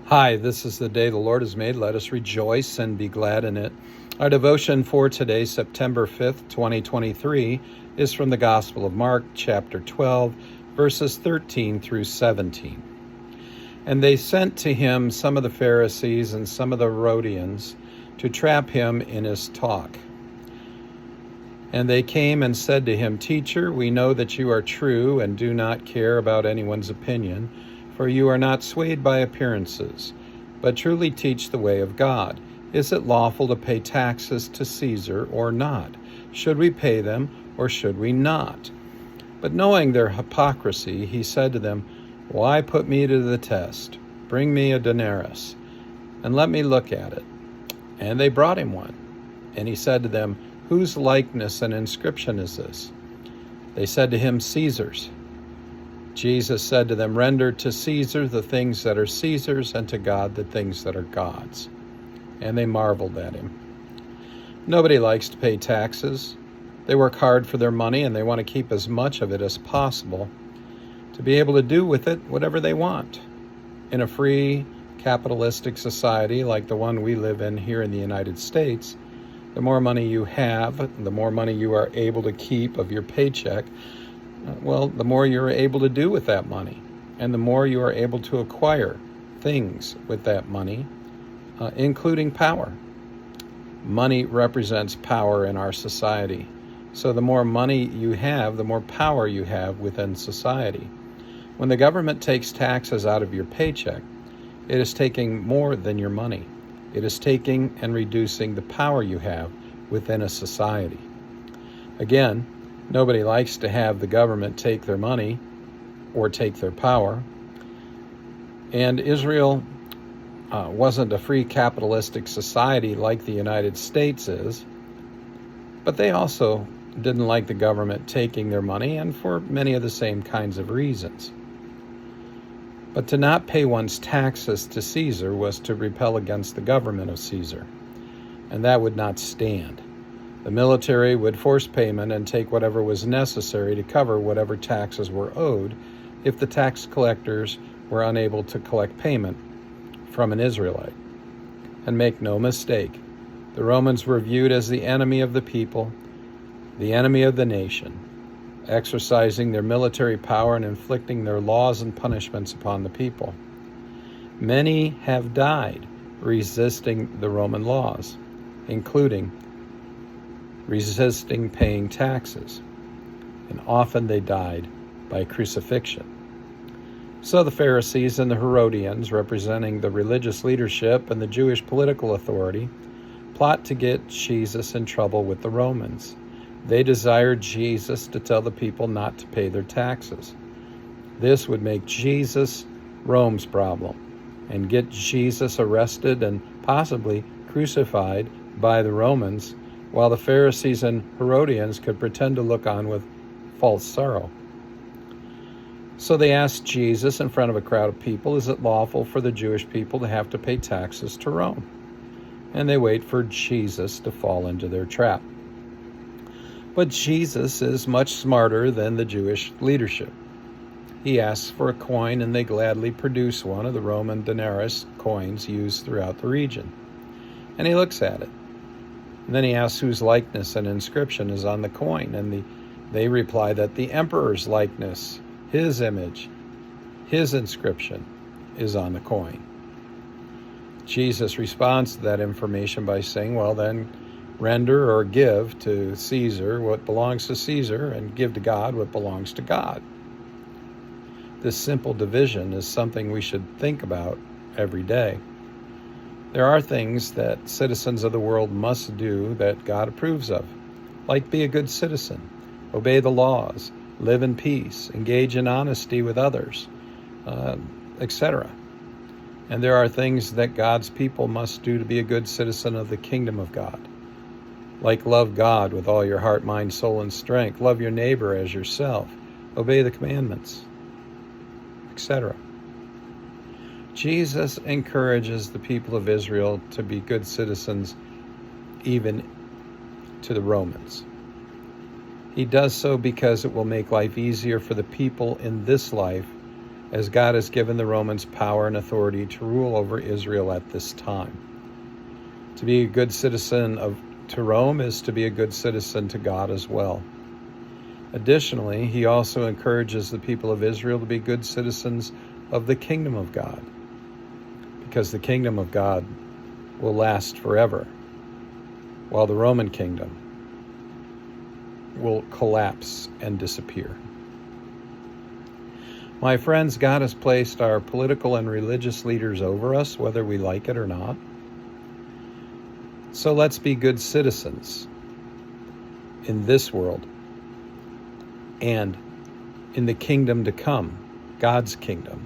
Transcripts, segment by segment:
Hi, this is the day the Lord has made. Let us rejoice and be glad in it. Our devotion for today, September 5th, 2023, is from the Gospel of Mark, chapter 12, verses 13 through 17. And they sent to him some of the Pharisees and some of the Herodians to trap him in his talk. And they came and said to him, "Teacher, we know that you are true and do not care about anyone's opinion, for you are not swayed by appearances, but truly teach the way of God. Is it lawful to pay taxes to Caesar or not? Should we pay them or should we not?" But knowing their hypocrisy, he said to them, "Why put me to the test? Bring me a denarius, and let me look at it." And they brought him one. And he said to them, "Whose likeness and inscription is this?" They said to him, "Caesar's." Jesus said to them, "Render to Caesar the things that are Caesar's, and to God the things that are God's." And they marveled at him. Nobody likes to pay taxes. They work hard for their money, and they want to keep as much of it as possible to be able to do with it whatever they want. In a free, capitalistic society like the one we live in here in the United States, the more money you have, the more money you are able to keep of your paycheck, the more you're able to do with that money, and the more you are able to acquire things with that money, including power. Money represents power in our society. So the more money you have, the more power you have within society. When the government takes taxes out of your paycheck, it is taking more than your money. It is taking and reducing the power you have within a society. Again, nobody likes to have the government take their money or take their power. And Israel wasn't a free capitalistic society like the United States is, but they also didn't like the government taking their money, and for many of the same kinds of reasons. But to not pay one's taxes to Caesar was to rebel against the government of Caesar, and that would not stand. The military would force payment and take whatever was necessary to cover whatever taxes were owed if the tax collectors were unable to collect payment from an Israelite. And make no mistake, the Romans were viewed as the enemy of the people, the enemy of the nation, exercising their military power and inflicting their laws and punishments upon the people. Many have died resisting the Roman laws, including resisting paying taxes, and often they died by crucifixion. So the Pharisees and the Herodians, representing the religious leadership and the Jewish political authority, plot to get Jesus in trouble with the Romans. They desired Jesus to tell the people not to pay their taxes. This would make Jesus Rome's problem and get Jesus arrested and possibly crucified by the Romans, while the Pharisees and Herodians could pretend to look on with false sorrow. So they asked Jesus in front of a crowd of people, "Is it lawful for the Jewish people to have to pay taxes to Rome?" And they wait for Jesus to fall into their trap. But Jesus is much smarter than the Jewish leadership. He asks for a coin, and they gladly produce one of the Roman denarius coins used throughout the region. And he looks at it. And then he asks whose likeness and inscription is on the coin, and they reply that the emperor's likeness, his image, his inscription is on the coin. Jesus responds to that information by saying, "Well then, render or give to Caesar what belongs to Caesar, and give to God what belongs to God." This simple division is something we should think about every day. There are things that citizens of the world must do that God approves of, like be a good citizen, obey the laws, live in peace, engage in honesty with others, etc. And there are things that God's people must do to be a good citizen of the kingdom of God, like love God with all your heart, mind, soul, and strength, love your neighbor as yourself, obey the commandments, etc. Jesus encourages the people of Israel to be good citizens even to the Romans. He does so because it will make life easier for the people in this life as God has given the Romans power and authority to rule over Israel at this time. To be a good citizen to Rome is to be a good citizen to God as well. Additionally, he also encourages the people of Israel to be good citizens of the kingdom of God, because the kingdom of God will last forever, while the Roman kingdom will collapse and disappear. My friends, God has placed our political and religious leaders over us, whether we like it or not. So let's be good citizens in this world and in the kingdom to come, God's kingdom.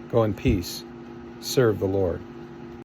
Go in peace. Serve the Lord.